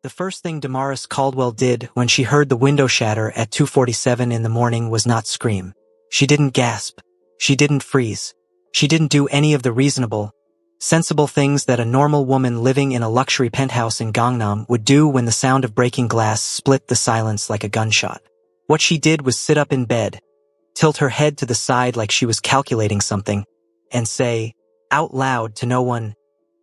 The first thing Damaris Caldwell did when she heard the window shatter at 2:47 in the morning was not scream. She didn't gasp. She didn't freeze. She didn't do any of the reasonable, sensible things that a normal woman living in a luxury penthouse in Gangnam would do when the sound of breaking glass split the silence like a gunshot. What she did was sit up in bed, tilt her head to the side like she was calculating something, and say, out loud to no one,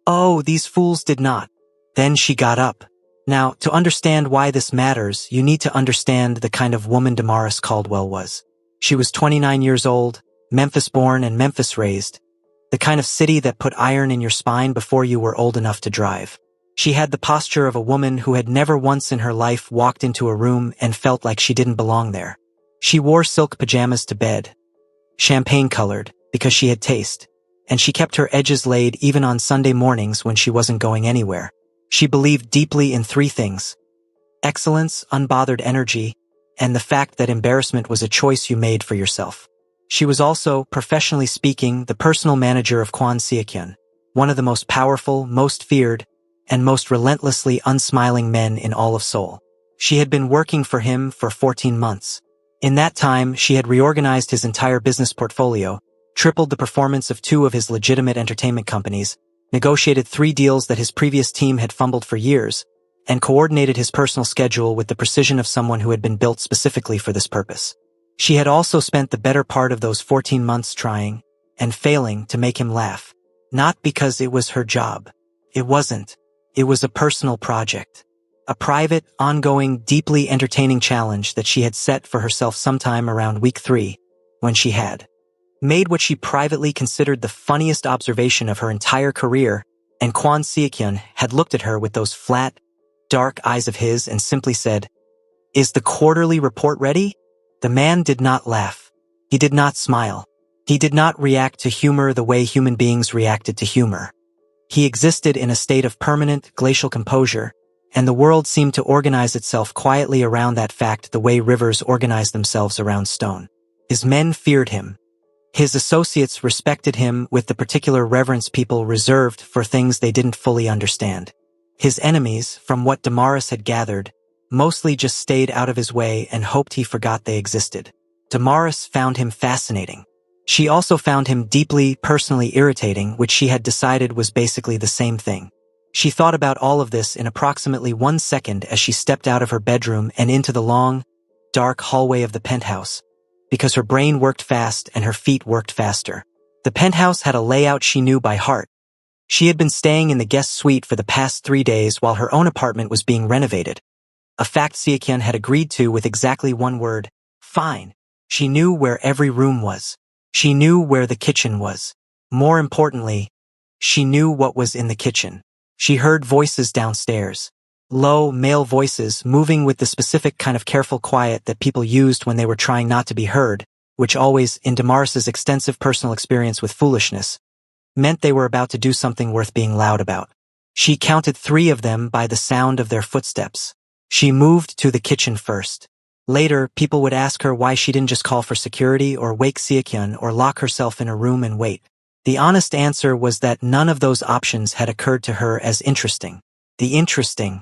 "Oh, these fools did not." Then she got up. Now, to understand why this matters, you need to understand the kind of woman Damaris Caldwell was. She was 29 years old, Memphis-born and Memphis-raised, the kind of city that put iron in your spine before you were old enough to drive. She had the posture of a woman who had never once in her life walked into a room and felt like she didn't belong there. She wore silk pajamas to bed, champagne-colored, because she had taste, and she kept her edges laid even on Sunday mornings when she wasn't going anywhere. She believed deeply in three things: excellence, unbothered energy, and the fact that embarrassment was a choice you made for yourself. She was also, professionally speaking, the personal manager of Kwon Seok-hyun, one of the most powerful, most feared, and most relentlessly unsmiling men in all of Seoul. She had been working for him for 14 months. In that time, she had reorganized his entire business portfolio, tripled the performance of two of his legitimate entertainment companies, negotiated 3 deals that his previous team had fumbled for years, and coordinated his personal schedule with the precision of someone who had been built specifically for this purpose. She had also spent the better part of those 14 months trying, and failing, to make him laugh. Not because it was her job. It wasn't. It was a personal project. A private, ongoing, deeply entertaining challenge that she had set for herself sometime around week 3, when she had made what she privately considered the funniest observation of her entire career, and Kwon Seok-hyun had looked at her with those flat, dark eyes of his and simply said, "Is the quarterly report ready?" The man did not laugh. He did not smile. He did not react to humor the way human beings reacted to humor. He existed in a state of permanent, glacial composure, and the world seemed to organize itself quietly around that fact the way rivers organize themselves around stone. His men feared him. His associates respected him with the particular reverence people reserved for things they didn't fully understand. His enemies, from what Damaris had gathered, mostly just stayed out of his way and hoped he forgot they existed. Damaris found him fascinating. She also found him deeply, personally irritating, which she had decided was basically the same thing. She thought about all of this in approximately 1 second as she stepped out of her bedroom and into the long, dark hallway of the penthouse, because her brain worked fast and her feet worked faster. The penthouse had a layout she knew by heart. She had been staying in the guest suite for the past 3 days while her own apartment was being renovated. A fact Seok-hyun had agreed to with exactly one word: fine. She knew where every room was. She knew where the kitchen was. More importantly, she knew what was in the kitchen. She heard voices downstairs. Low, male voices moving with the specific kind of careful quiet that people used when they were trying not to be heard, which always, in Damaris's extensive personal experience with foolishness, meant they were about to do something worth being loud about. She counted 3 of them by the sound of their footsteps. She moved to the kitchen first. Later, people would ask her why she didn't just call for security or wake Seok-hyun or lock herself in a room and wait. The honest answer was that none of those options had occurred to her as interesting. The interesting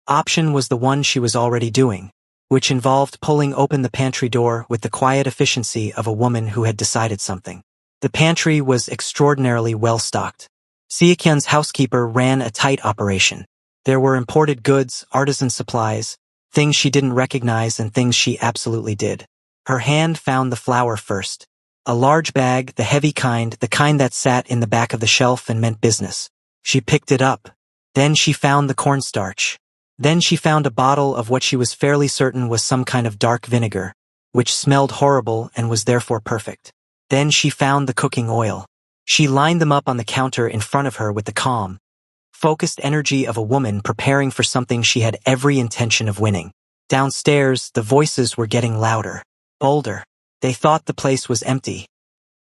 option was the one she was already doing, which involved pulling open the pantry door with the quiet efficiency of a woman who had decided something. The pantry was extraordinarily well-stocked. Seok-hyun's housekeeper ran a tight operation. There were imported goods, artisan supplies, things she didn't recognize and things she absolutely did. Her hand found the flour first. A large bag, the heavy kind, the kind that sat in the back of the shelf and meant business. She picked it up. Then she found the cornstarch. Then she found a bottle of what she was fairly certain was some kind of dark vinegar, which smelled horrible and was therefore perfect. Then she found the cooking oil. She lined them up on the counter in front of her with the calm, focused energy of a woman preparing for something she had every intention of winning. Downstairs, the voices were getting louder, bolder. They thought the place was empty.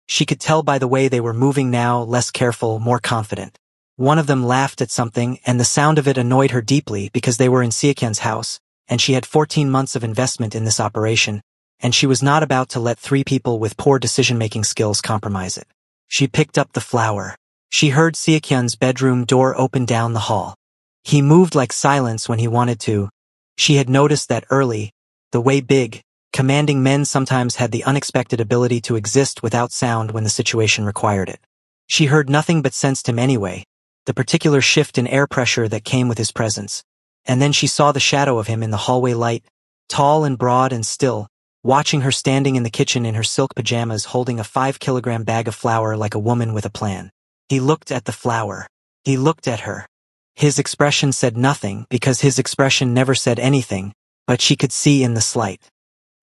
She could tell by the way they were moving now, less careful, more confident. One of them laughed at something, and the sound of it annoyed her deeply because they were in Seok-hyun's house, and she had 14 months of investment in this operation, and she was not about to let 3 people with poor decision-making skills compromise it. She picked up the flour. She heard Seok-hyun's bedroom door open down the hall. He moved like silence when he wanted to. She had noticed that early, the way big, commanding men sometimes had the unexpected ability to exist without sound when the situation required it. She heard nothing but sensed him anyway, the particular shift in air pressure that came with his presence. And then she saw the shadow of him in the hallway light, tall and broad and still, watching her standing in the kitchen in her silk pajamas holding a 5-kilogram bag of flour like a woman with a plan. He looked at the flour. He looked at her. His expression said nothing because his expression never said anything, but she could see in the slight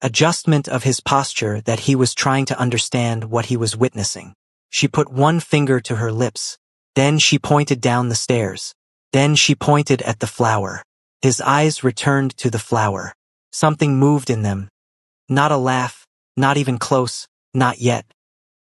adjustment of his posture that he was trying to understand what he was witnessing. She put one finger to her lips. Then she pointed down the stairs. Then she pointed at the flour. His eyes returned to the flour. Something moved in them. Not a laugh, not even close, not yet.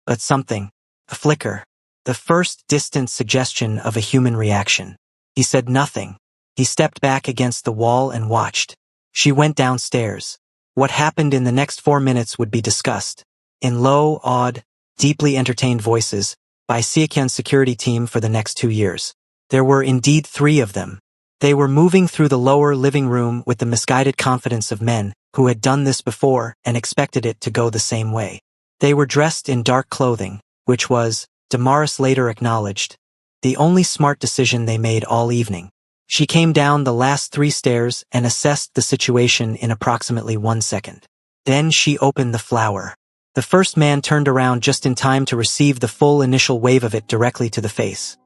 But something. A flicker. The first distant suggestion of a human reaction. He said nothing. He stepped back against the wall and watched. She went downstairs. What happened in the next 4 minutes would be discussed, in low, awed, deeply entertained voices, by Seokyeon's security team for the next 2 years. There were indeed 3 of them. They were moving through the lower living room with the misguided confidence of men who had done this before and expected it to go the same way. They were dressed in dark clothing, which was, Damaris later acknowledged, the only smart decision they made all evening. She came down the last 3 stairs and assessed the situation in approximately 1 second. Then she opened the flour. The first man turned around just in time to receive the full initial wave of it directly to the face.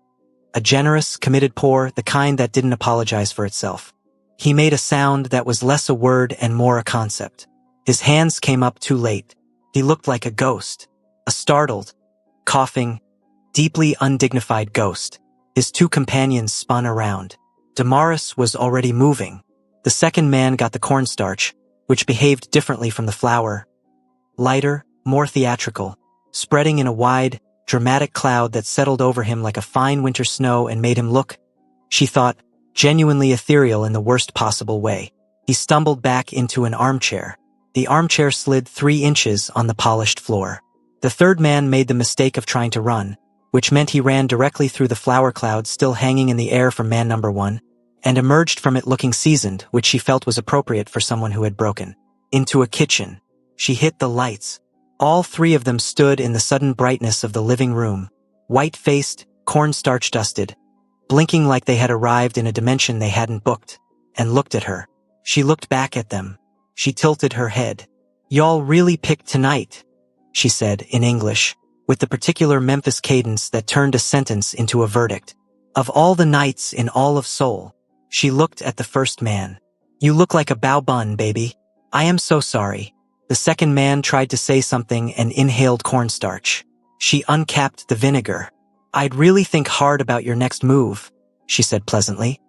A generous, committed pour, the kind that didn't apologize for itself. He made a sound that was less a word and more a concept. His hands came up too late. He looked like a ghost. A startled, coughing, deeply undignified ghost. His 2 companions spun around. Damaris was already moving. The second man got the cornstarch, which behaved differently from the flour. Lighter, more theatrical, spreading in a wide, dramatic cloud that settled over him like a fine winter snow and made him look, she thought, genuinely ethereal in the worst possible way. He stumbled back into an armchair. The armchair slid 3 inches on the polished floor. The third man made the mistake of trying to run, which meant he ran directly through the flour cloud still hanging in the air from man number 1, and emerged from it looking seasoned, which she felt was appropriate for someone who had broken into a kitchen. She hit the lights. All 3 of them stood in the sudden brightness of the living room, white-faced, cornstarch-dusted, blinking like they had arrived in a dimension they hadn't booked, and looked at her. She looked back at them. She tilted her head. "Y'all really picked tonight," she said in English, with the particular Memphis cadence that turned a sentence into a verdict. "Of all the nights in all of Seoul." She looked at the first man. "You look like a bao bun, baby. I am so sorry." The second man tried to say something and inhaled cornstarch. She uncapped the vinegar. "I'd really think hard about your next move," she said pleasantly.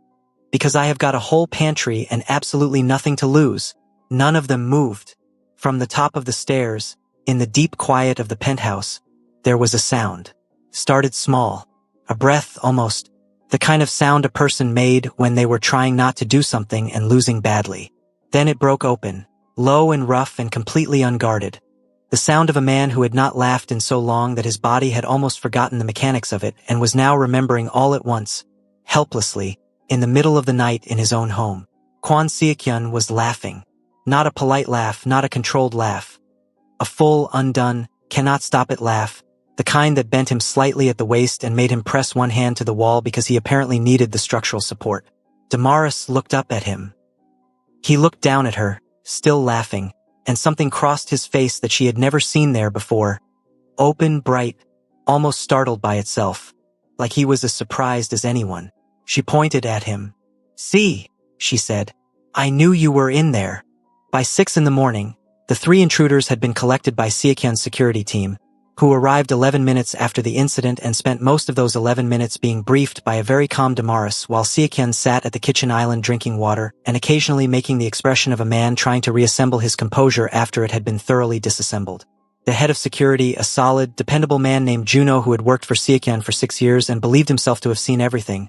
"Because I have got a whole pantry and absolutely nothing to lose." None of them moved. From the top of the stairs, in the deep quiet of the penthouse, there was a sound. Started small. A breath, almost. The kind of sound a person made when they were trying not to do something and losing badly. Then it broke open, low and rough and completely unguarded. The sound of a man who had not laughed in so long that his body had almost forgotten the mechanics of it and was now remembering all at once, helplessly, in the middle of the night in his own home. Kwon Seokyeon was laughing. Not a polite laugh, not a controlled laugh. A full, undone, cannot stop it laugh, the kind that bent him slightly at the waist and made him press one hand to the wall because he apparently needed the structural support. Damaris looked up at him. He looked down at her, still laughing, and something crossed his face that she had never seen there before. Open, bright, almost startled by itself, like he was as surprised as anyone. She pointed at him. "See," she said. "I knew you were in there." By 6 in the morning, the 3 intruders had been collected by Seokyeon's security team, who arrived 11 minutes after the incident and spent most of those 11 minutes being briefed by a very calm Damaris while Seokyeon sat at the kitchen island drinking water and occasionally making the expression of a man trying to reassemble his composure after it had been thoroughly disassembled. The head of security, a solid, dependable man named Juno who had worked for Seokyeon for 6 years and believed himself to have seen everything,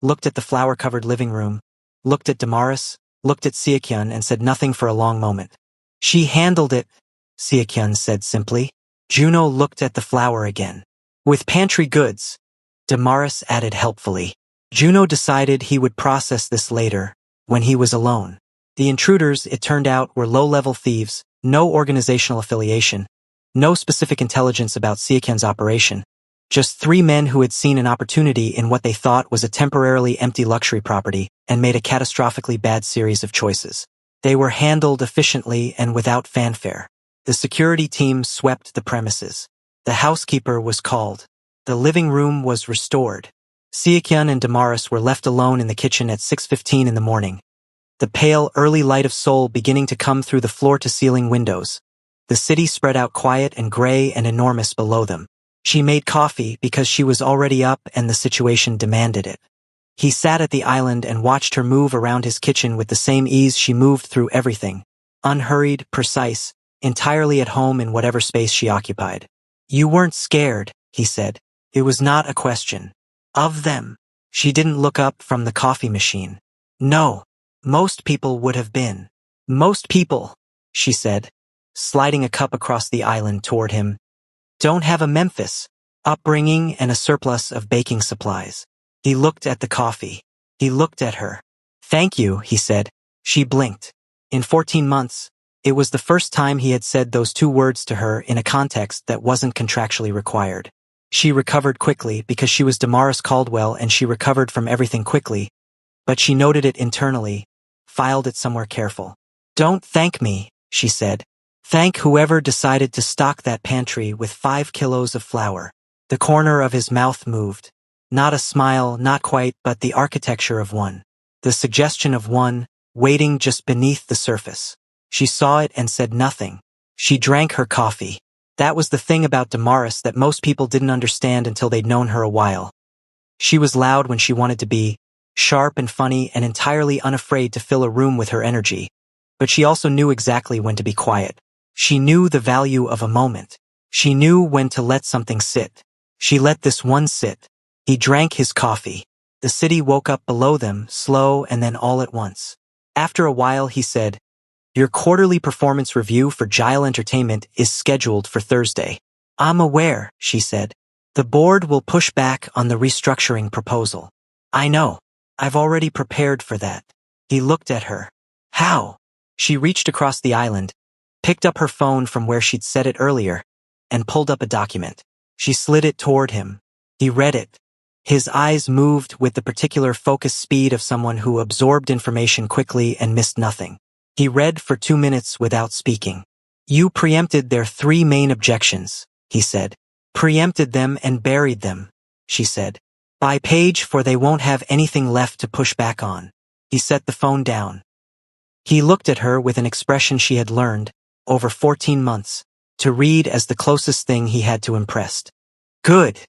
looked at the flower-covered living room, looked at Damaris, looked at Seokyeon and said nothing for a long moment. "She handled it," Seokyeon said simply. Juno looked at the flower again. "With pantry goods," Damaris added helpfully. Juno decided he would process this later, when he was alone. The intruders, it turned out, were low-level thieves, no organizational affiliation, no specific intelligence about Siakyan's operation, just 3 men who had seen an opportunity in what they thought was a temporarily empty luxury property and made a catastrophically bad series of choices. They were handled efficiently and without fanfare. The security team swept the premises. The housekeeper was called. The living room was restored. Siakyan and Damaris were left alone in the kitchen at 6:15 in the morning. The pale, early light of Seoul beginning to come through the floor-to-ceiling windows. The city spread out quiet and gray and enormous below them. She made coffee because she was already up and the situation demanded it. He sat at the island and watched her move around his kitchen with the same ease she moved through everything. Unhurried, precise, entirely at home in whatever space she occupied. "You weren't scared," he said. "It was not a question of them." She didn't look up from the coffee machine. "No. Most people would have been." "Most people," she said, sliding a cup across the island toward him, "don't have a Memphis upbringing and a surplus of baking supplies." He looked at the coffee. He looked at her. "Thank you," he said. She blinked. In 14 months, it was the first time he had said those 2 words to her in a context that wasn't contractually required. She recovered quickly because she was Damaris Caldwell and she recovered from everything quickly, but she noted it internally, filed it somewhere careful. "Don't thank me," she said. "Thank whoever decided to stock that pantry with 5 kilos of flour." The corner of his mouth moved. Not a smile, not quite, but the architecture of one. The suggestion of one, waiting just beneath the surface. She saw it and said nothing. She drank her coffee. That was the thing about Damaris that most people didn't understand until they'd known her a while. She was loud when she wanted to be, sharp and funny and entirely unafraid to fill a room with her energy. But she also knew exactly when to be quiet. She knew the value of a moment. She knew when to let something sit. She let this one sit. He drank his coffee. The city woke up below them, slow and then all at once. After a while he said, "Your quarterly performance review for Gile Entertainment is scheduled for Thursday." "I'm aware," she said. "The board will push back on the restructuring proposal." "I know. I've already prepared for that." He looked at her. "How?" She reached across the island, picked up her phone from where she'd set it earlier, and pulled up a document. She slid it toward him. He read it. His eyes moved with the particular focused speed of someone who absorbed information quickly and missed nothing. He read for 2 minutes without speaking. "You preempted their 3 main objections," he said. "Preempted them and buried them," she said. "By page 4 they won't have anything left to push back on." He set the phone down. He looked at her with an expression she had learned, over 14 months, to read as the closest thing he had to impress. "Good,"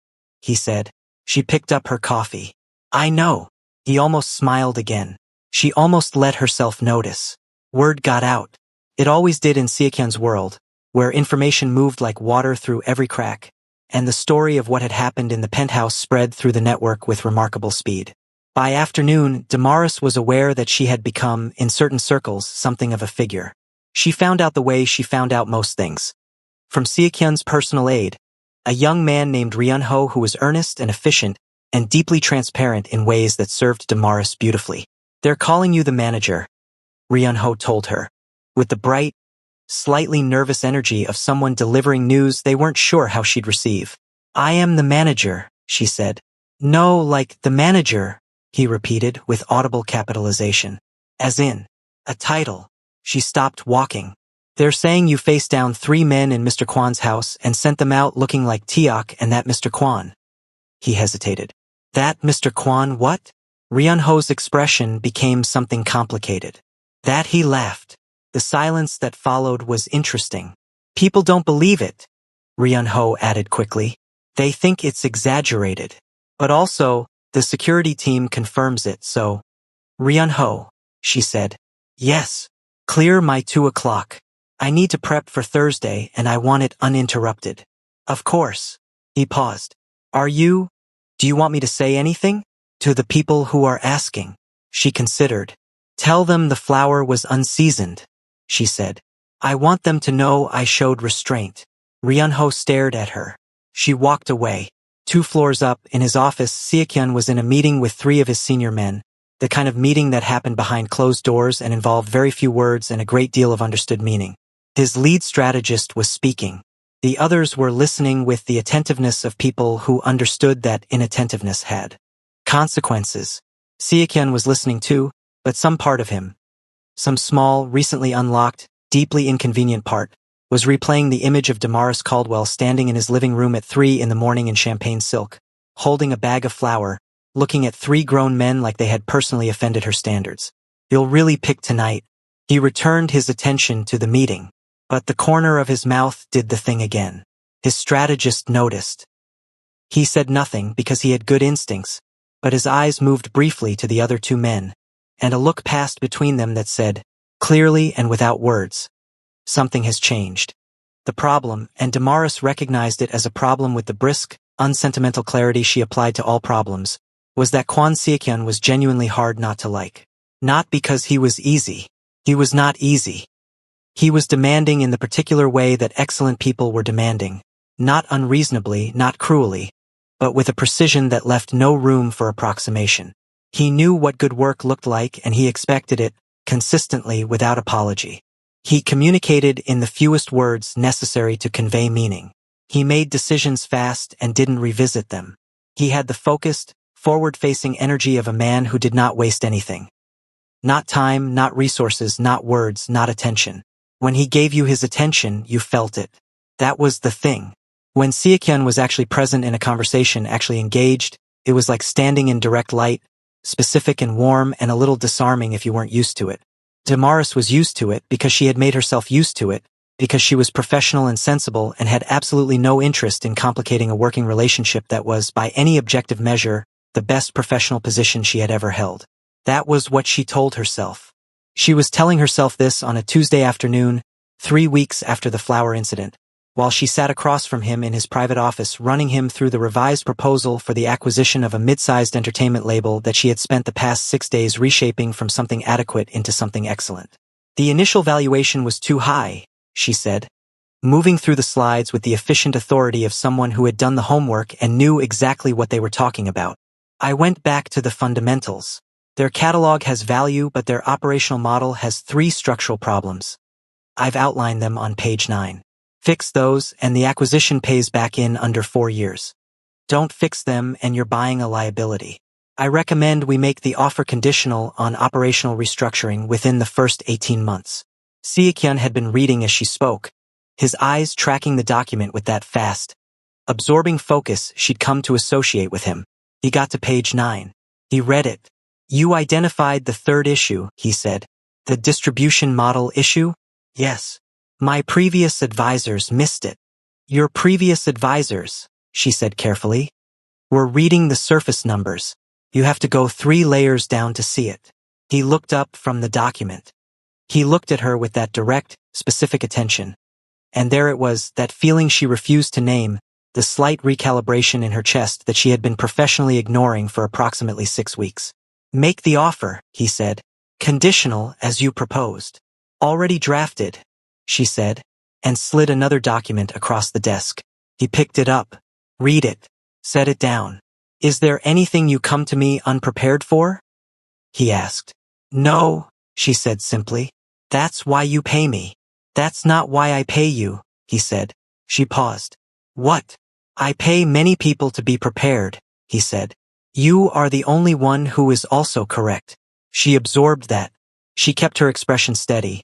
he said. She picked up her coffee. "I know." He almost smiled again. She almost let herself notice. Word got out. It always did in Siakyan's world, where information moved like water through every crack, and the story of what had happened in the penthouse spread through the network with remarkable speed. By afternoon, Damaris was aware that she had become, in certain circles, something of a figure. She found out the way she found out most things. From Siakyan's personal aide, a young man named Ryun-ho who was earnest and efficient and deeply transparent in ways that served Damaris beautifully. "They're calling you the manager," Ryun-ho told her, with the bright, slightly nervous energy of someone delivering news they weren't sure how she'd receive. "I am the manager," she said. "No, like the manager," he repeated with audible capitalization. "As in, a title." She stopped walking. "They're saying you faced down 3 men in Mr. Kwan's house and sent them out looking like Tiok and that Mr. Kwan." He hesitated. "That Mr. Kwan what?" Ryun-ho's expression became something complicated. That he laughed. The silence that followed was interesting. "People don't believe it," Ryun-ho added quickly. "They think it's exaggerated. But also, the security team confirms it, so." "Ryun-ho," she said. "Yes. Clear my 2 o'clock. I need to prep for Thursday and I want it uninterrupted." "Of course." He paused. Do you want me to say anything?" "To the people who are asking." She considered. "Tell them the flour was unseasoned," she said. "I want them to know I showed restraint." Ryun-ho stared at her. She walked away. 2 floors up, in his office, Seokyun was in a meeting with 3 of his senior men, the kind of meeting that happened behind closed doors and involved very few words and a great deal of understood meaning. His lead strategist was speaking. The others were listening with the attentiveness of people who understood that inattentiveness had consequences. Seokyun was listening too, but some part of him, some small, recently unlocked, deeply inconvenient part, was replaying the image of Damaris Caldwell standing in his living room at 3 in the morning in champagne silk, holding a bag of flour, looking at 3 grown men like they had personally offended her standards. You'll really pick tonight. He returned his attention to the meeting, but the corner of his mouth did the thing again. His strategist noticed. He said nothing because he had good instincts, but his eyes moved briefly to the other 2 men, and a look passed between them that said, clearly and without words, something has changed. The problem, and Damaris recognized it as a problem with the brisk, unsentimental clarity she applied to all problems, was that Kwon Seokyun was genuinely hard not to like. Not because he was easy. He was not easy. He was demanding in the particular way that excellent people were demanding, not unreasonably, not cruelly, but with a precision that left no room for approximation. He knew what good work looked like and he expected it, consistently, without apology. He communicated in the fewest words necessary to convey meaning. He made decisions fast and didn't revisit them. He had the focused, forward-facing energy of a man who did not waste anything. Not time, not resources, not words, not attention. When he gave you his attention, you felt it. That was the thing. When Seokyun was actually present in a conversation, actually engaged, it was like standing in direct light, specific and warm and a little disarming if you weren't used to it. Damaris was used to it because she had made herself used to it, because she was professional and sensible and had absolutely no interest in complicating a working relationship that was, by any objective measure, the best professional position she had ever held. That was what she told herself. She was telling herself this on a Tuesday afternoon, 3 weeks after the flower incident, while she sat across from him in his private office running him through the revised proposal for the acquisition of a mid-sized entertainment label that she had spent the past 6 days reshaping from something adequate into something excellent. The initial valuation was too high, she said, moving through the slides with the efficient authority of someone who had done the homework and knew exactly what they were talking about. I went back to the fundamentals. Their catalog has value, but their operational model has 3 structural problems. I've outlined them on page 9. Fix those, and the acquisition pays back in under 4 years. Don't fix them, and you're buying a liability. I recommend we make the offer conditional on operational restructuring within the first 18 months. Seokyun had been reading as she spoke, his eyes tracking the document with that fast, absorbing focus she'd come to associate with him. He got to page 9. He read it. You identified the 3rd issue, he said. The distribution model issue? Yes. My previous advisors missed it. Your previous advisors, she said carefully, were reading the surface numbers. You have to go 3 layers down to see it. He looked up from the document. He looked at her with that direct, specific attention. And there it was, that feeling she refused to name, the slight recalibration in her chest that she had been professionally ignoring for approximately 6 weeks. Make the offer, he said. Conditional as you proposed. Already drafted, she said, and slid another document across the desk. He picked it up. Read it. Set it down. Is there anything you come to me unprepared for? He asked. No, she said simply. That's why you pay me. That's not why I pay you, he said. She paused. What? I pay many people to be prepared, he said. You are the only one who is also correct. She absorbed that. She kept her expression steady,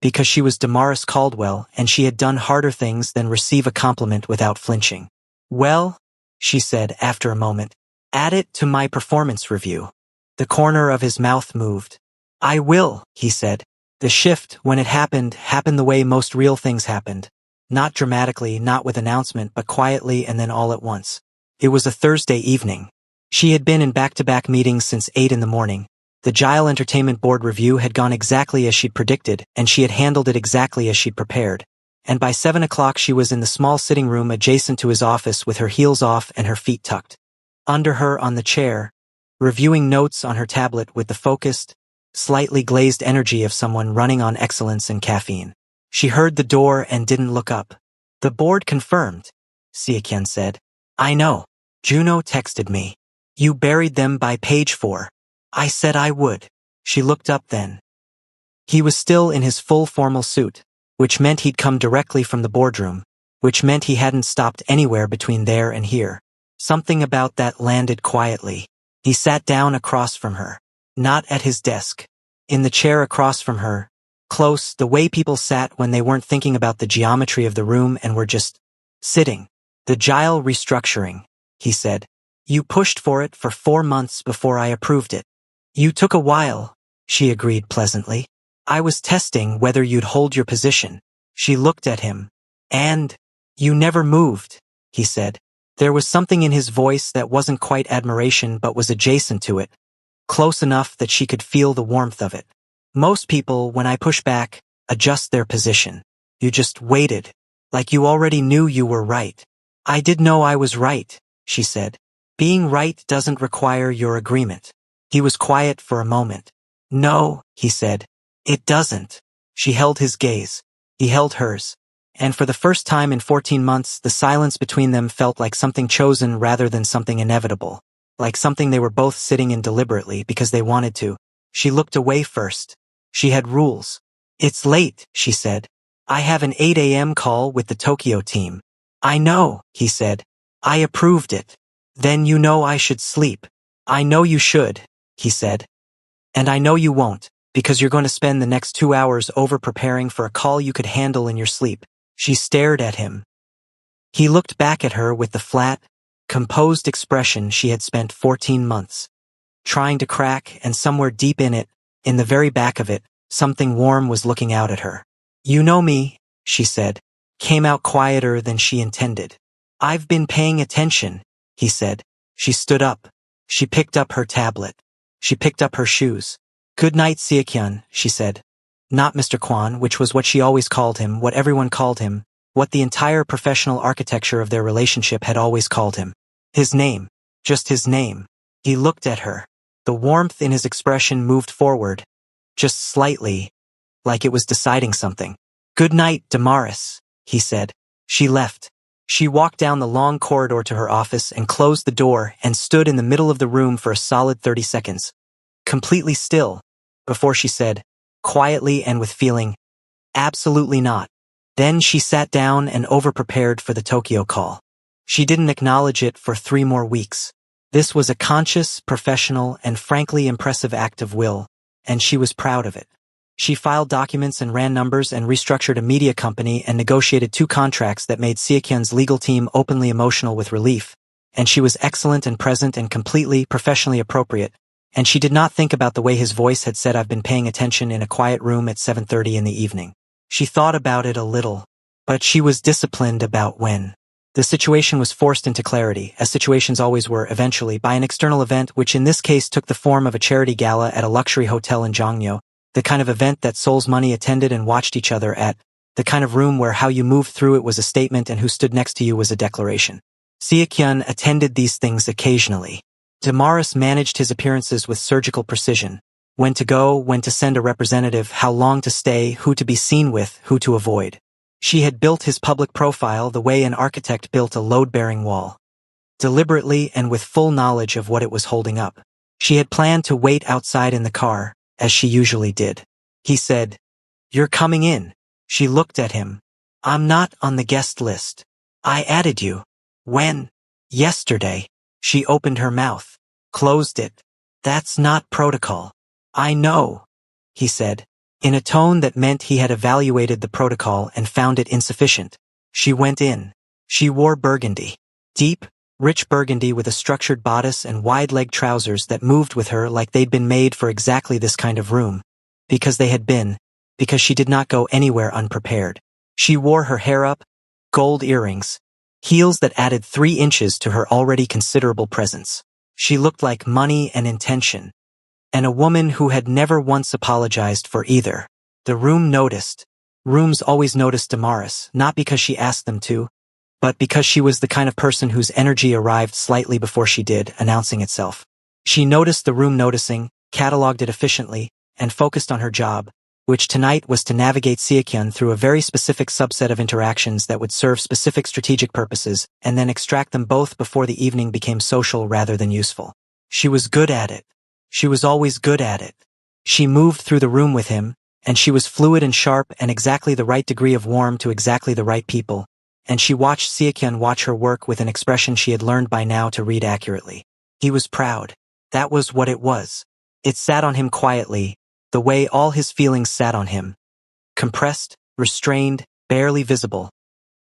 because she was Damaris Caldwell and she had done harder things than receive a compliment without flinching. Well, she said after a moment, add it to my performance review. The corner of his mouth moved. I will, he said. The shift, when it happened the way most real things happened. Not dramatically, not with announcement, but quietly and then all at once. It was a Thursday evening. She had been in back-to-back meetings since 8 in the morning. The Gile Entertainment Board review had gone exactly as she'd predicted, and she had handled it exactly as she'd prepared. And by 7 o'clock she was in the small sitting room adjacent to his office with her heels off and her feet tucked. Under her on the chair, reviewing notes on her tablet with the focused, slightly glazed energy of someone running on excellence and caffeine. She heard the door and didn't look up. The board confirmed, Seokyun said. I know. Juno texted me. You buried them by page 4. I said I would. She looked up then. He was still in his full formal suit, which meant he'd come directly from the boardroom, which meant he hadn't stopped anywhere between there and here. Something about that landed quietly. He sat down across from her. Not at his desk. In the chair across from her. Close, the way people sat when they weren't thinking about the geometry of the room and were just sitting. The Gile restructuring, he said. You pushed for it for 4 months before I approved it. You took a while, she agreed pleasantly. I was testing whether you'd hold your position. She looked at him. And you never moved, he said. There was something in his voice that wasn't quite admiration but was adjacent to it, close enough that she could feel the warmth of it. Most people, when I push back, adjust their position. You just waited, like you already knew you were right. I did know I was right, she said. Being right doesn't require your agreement. He was quiet for a moment. No, he said. It doesn't. She held his gaze. He held hers. And for the first time in 14 months, the silence between them felt like something chosen rather than something inevitable. Like something they were both sitting in deliberately because they wanted to. She looked away first. She had rules. It's late, she said. I have an 8 a.m. call with the Tokyo team. I know, he said. I approved it. Then you know I should sleep. I know you should, he said. And I know you won't, because you're going to spend the next 2 hours over-preparing for a call you could handle in your sleep. She stared at him. He looked back at her with the flat, composed expression she had spent 14 months trying to crack, and somewhere deep in it, in the very back of it, something warm was looking out at her. You know me, she said, came out quieter than she intended. I've been paying attention, he said. She stood up. She picked up her tablet. She picked up her shoes. Good night, Siekyun, she said. Not Mr. Kwan, which was what she always called him, what everyone called him, what the entire professional architecture of their relationship had always called him. His name. Just his name. He looked at her. The warmth in his expression moved forward, just slightly, like it was deciding something. Good night, Damaris, he said. She left. She walked down the long corridor to her office and closed the door and stood in the middle of the room for a solid 30 seconds, completely still, before she said, quietly and with feeling, absolutely not. Then she sat down and over-prepared for the Tokyo call. She didn't acknowledge it for 3 more weeks. This was a conscious, professional, and frankly impressive act of will, and she was proud of it. She filed documents and ran numbers and restructured a media company and negotiated 2 contracts that made Siekyun's legal team openly emotional with relief, and she was excellent and present and completely professionally appropriate, and she did not think about the way his voice had said I've been paying attention in a quiet room at 7:30 in the evening. She thought about it a little, but she was disciplined about when. The situation was forced into clarity, as situations always were eventually, by an external event which in this case took the form of a charity gala at a luxury hotel in Jongno, the kind of event that Seoul's Money attended and watched each other at, the kind of room where how you moved through it was a statement and who stood next to you was a declaration. Siekyun attended these things occasionally. Damaris managed his appearances with surgical precision. When to go, when to send a representative, how long to stay, who to be seen with, who to avoid. She had built his public profile the way an architect built a load-bearing wall. Deliberately and with full knowledge of what it was holding up. She had planned to wait outside in the car, as she usually did. He said, "You're coming in." She looked at him. "I'm not on the guest list. I added you." "When?" "Yesterday." She opened her mouth, closed it. "That's not protocol." "I know," he said, in a tone that meant he had evaluated the protocol and found it insufficient. She went in. She wore burgundy. Deep, rich burgundy with a structured bodice and wide-leg trousers that moved with her like they'd been made for exactly this kind of room. Because they had been, because she did not go anywhere unprepared. She wore her hair up, gold earrings, heels that added 3 inches to her already considerable presence. She looked like money and intention. And a woman who had never once apologized for either. The room noticed. Rooms always noticed Damaris, not because she asked them to, but because she was the kind of person whose energy arrived slightly before she did, announcing itself. She noticed the room noticing, cataloged it efficiently, and focused on her job, which tonight was to navigate Seokyun through a very specific subset of interactions that would serve specific strategic purposes and then extract them both before the evening became social rather than useful. She was good at it. She was always good at it. She moved through the room with him, and she was fluid and sharp and exactly the right degree of warm to exactly the right people, and she watched Seokyun watch her work with an expression she had learned by now to read accurately. He was proud. That was what it was. It sat on him quietly, the way all his feelings sat on him. Compressed, restrained, barely visible.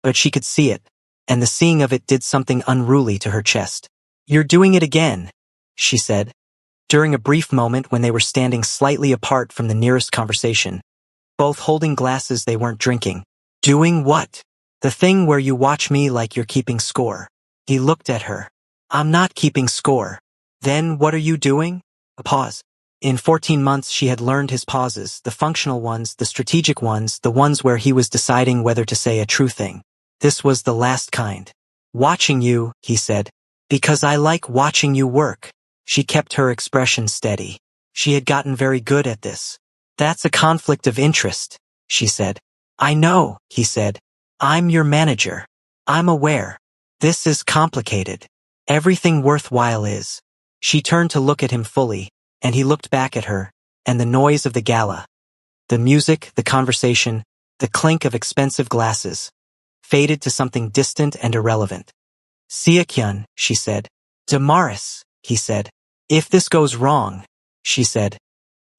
But she could see it, and the seeing of it did something unruly to her chest. "You're doing it again," she said. During a brief moment when they were standing slightly apart from the nearest conversation, both holding glasses they weren't drinking. "Doing what?" "The thing where you watch me like you're keeping score." He looked at her. "I'm not keeping score." "Then what are you doing?" A pause. In 14 months she had learned his pauses, the functional ones, the strategic ones, the ones where he was deciding whether to say a true thing. This was the last kind. "Watching you," he said. "Because I like watching you work." She kept her expression steady. She had gotten very good at this. "That's a conflict of interest," she said. "I know," he said. "I'm your manager. I'm aware. This is complicated. Everything worthwhile is." She turned to look at him fully, and he looked back at her, and the noise of the gala, the music, the conversation, the clink of expensive glasses, faded to something distant and irrelevant. "Seokyun," she said. "Damaris," he said. "If this goes wrong," she said,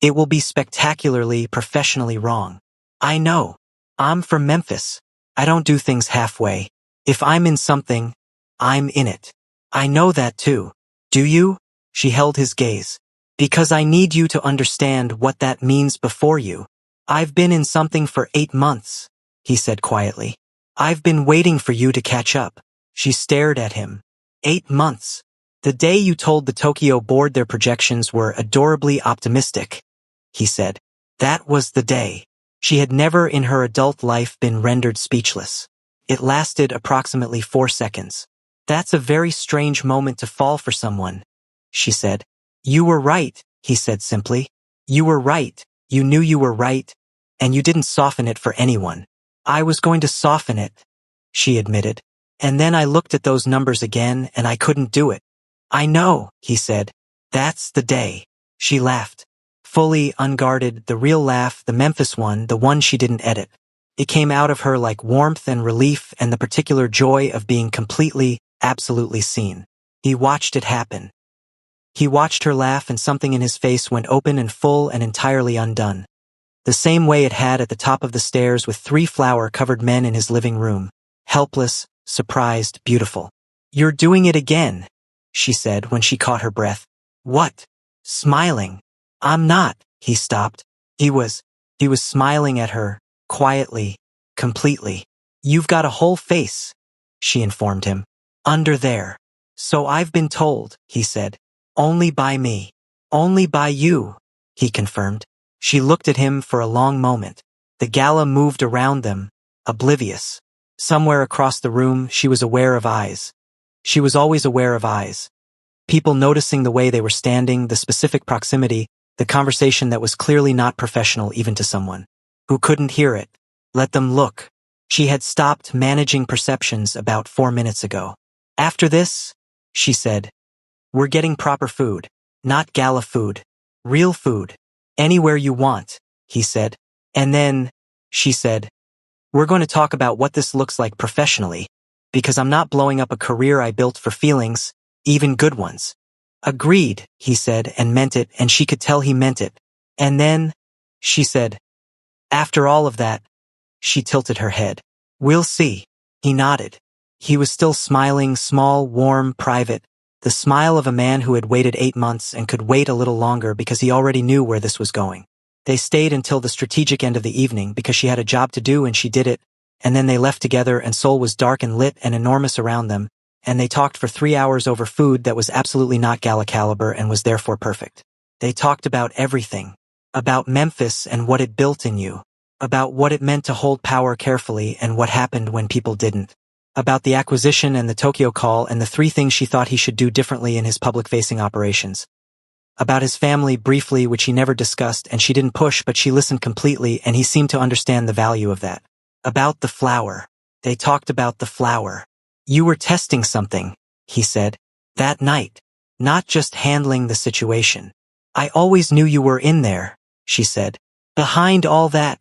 "it will be spectacularly, professionally wrong. I know. I'm from Memphis. I don't do things halfway. If I'm in something, I'm in it. I know that too. Do you?" She held his gaze. "Because I need you to understand what that means before you. I've been in something for 8 months, he said quietly. I've been waiting for you to catch up." She stared at him. 8 months. "The day you told the Tokyo board their projections were adorably optimistic," he said. "That was the day." She had never in her adult life been rendered speechless. It lasted approximately 4 seconds. "That's a very strange moment to fall for someone," she said. "You were right," he said simply. "You were right, you knew you were right, and you didn't soften it for anyone." "I was going to soften it," she admitted. "And then I looked at those numbers again and I couldn't do it." "I know," he said. "That's the day." She laughed. Fully, unguarded, the real laugh, the Memphis one, the one she didn't edit. It came out of her like warmth and relief and the particular joy of being completely, absolutely seen. He watched it happen. He watched her laugh and something in his face went open and full and entirely undone. The same way it had at the top of the stairs with 3 flower-covered men in his living room. Helpless, surprised, beautiful. "You're doing it again," she said when she caught her breath. "What?" "Smiling." "I'm not." He stopped. He was smiling at her, quietly, completely. "You've got a whole face," she informed him. "Under there." "So I've been told," he said. "Only by me." "Only by you," he confirmed. She looked at him for a long moment. The gala moved around them, oblivious. Somewhere across the room, she was aware of eyes. She was always aware of eyes. People noticing the way they were standing, the specific proximity, the conversation that was clearly not professional even to someone who couldn't hear it. Let them look. She had stopped managing perceptions about 4 minutes ago. "After this," she said, "we're getting proper food. Not gala food. Real food. Anywhere you want," he said. "And then," she said, "we're going to talk about what this looks like professionally, because I'm not blowing up a career I built for feelings, even good ones." "Agreed," he said, and meant it, and she could tell he meant it. "And then," she said, "after all of that," she tilted her head. "We'll see." He nodded. He was still smiling, small, warm, private, the smile of a man who had waited 8 months and could wait a little longer because he already knew where this was going. They stayed until the strategic end of the evening because she had a job to do and she did it, and then they left together and Seoul was dark and lit and enormous around them, and they talked for 3 hours over food that was absolutely not gala caliber and was therefore perfect. They talked about everything. About Memphis and what it built in you. About what it meant to hold power carefully and what happened when people didn't. About the acquisition and the Tokyo call and the 3 things she thought he should do differently in his public-facing operations. About his family briefly, which he never discussed, and she didn't push, but she listened completely, and he seemed to understand the value of that. About the flower. They talked about the flower. You were testing something, he said. That night. Not just handling the situation. I always knew you were in there, she said. Behind all that.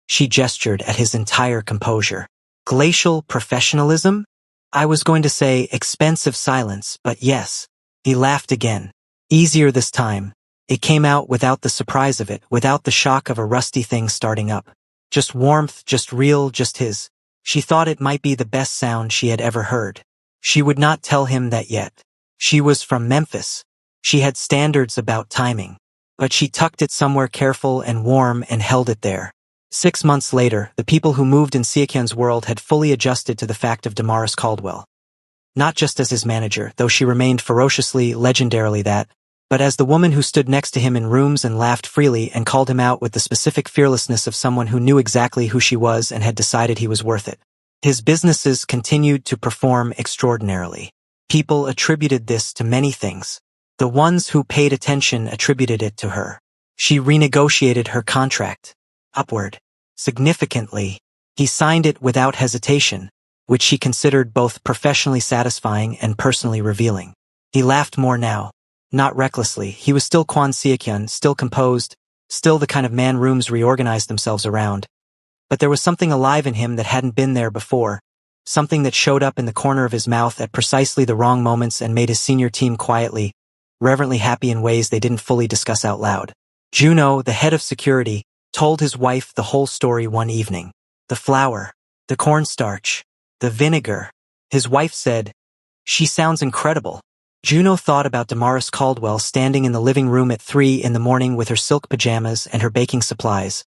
She gestured at his entire composure. Glacial professionalism? I was going to say expensive silence, but yes. He laughed again. Easier this time. It came out without the surprise of it, without the shock of a rusty thing starting up. Just warmth, just real, just his. She thought it might be the best sound she had ever heard. She would not tell him that yet. She was from Memphis. She had standards about timing. But she tucked it somewhere careful and warm and held it there. 6 months later, the people who moved in Siakyun's world had fully adjusted to the fact of Damaris Caldwell. Not just as his manager, though she remained ferociously, legendarily that, but as the woman who stood next to him in rooms and laughed freely and called him out with the specific fearlessness of someone who knew exactly who she was and had decided he was worth it. His businesses continued to perform extraordinarily. People attributed this to many things. The ones who paid attention attributed it to her. She renegotiated her contract. Upward. Significantly. He signed it without hesitation, which she considered both professionally satisfying and personally revealing. He laughed more now. Not recklessly. He was still Kwon Seokyun, still composed, still the kind of man rooms reorganized themselves around. But there was something alive in him that hadn't been there before, something that showed up in the corner of his mouth at precisely the wrong moments and made his senior team quietly, reverently happy in ways they didn't fully discuss out loud. Juno, the head of security, told his wife the whole story one evening. The flour, the cornstarch, the vinegar. His wife said, "She sounds incredible." Juno thought about Damaris Caldwell standing in the living room at 3 in the morning with her silk pajamas and her baking supplies,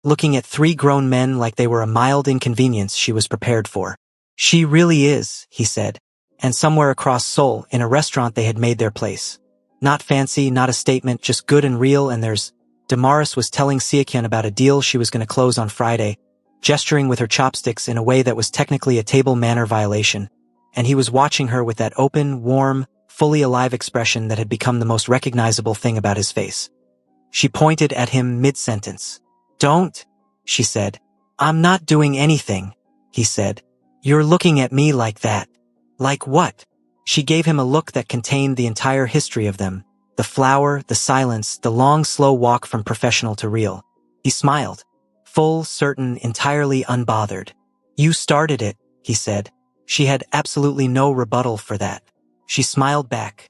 looking at 3 grown men like they were a mild inconvenience she was prepared for. She really is, he said. And somewhere across Seoul, in a restaurant they had made their place. Not fancy, not a statement, just good and real, and there's... Damaris was telling Seokyun about a deal she was going to close on Friday, gesturing with her chopsticks in a way that was technically a table manner violation, and he was watching her with that open, warm, fully alive expression that had become the most recognizable thing about his face. She pointed at him mid-sentence. "Don't," she said. "I'm not doing anything," he said. "You're looking at me like that." "Like what?" She gave him a look that contained the entire history of them, the flower, the silence, the long, slow walk from professional to real. He smiled. Full, certain, entirely unbothered. "You started it," he said. She had absolutely no rebuttal for that. She smiled back.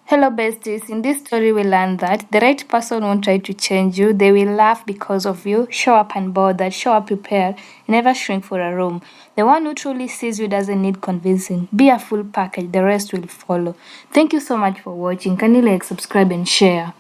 Hello besties, in this story we learned that the right person won't try to change you, they will laugh because of you, show up unbothered, show up prepared, never shrink for a room. The one who truly sees you doesn't need convincing. Be a full package, the rest will follow. Thank you so much for watching. Can you like, subscribe and share?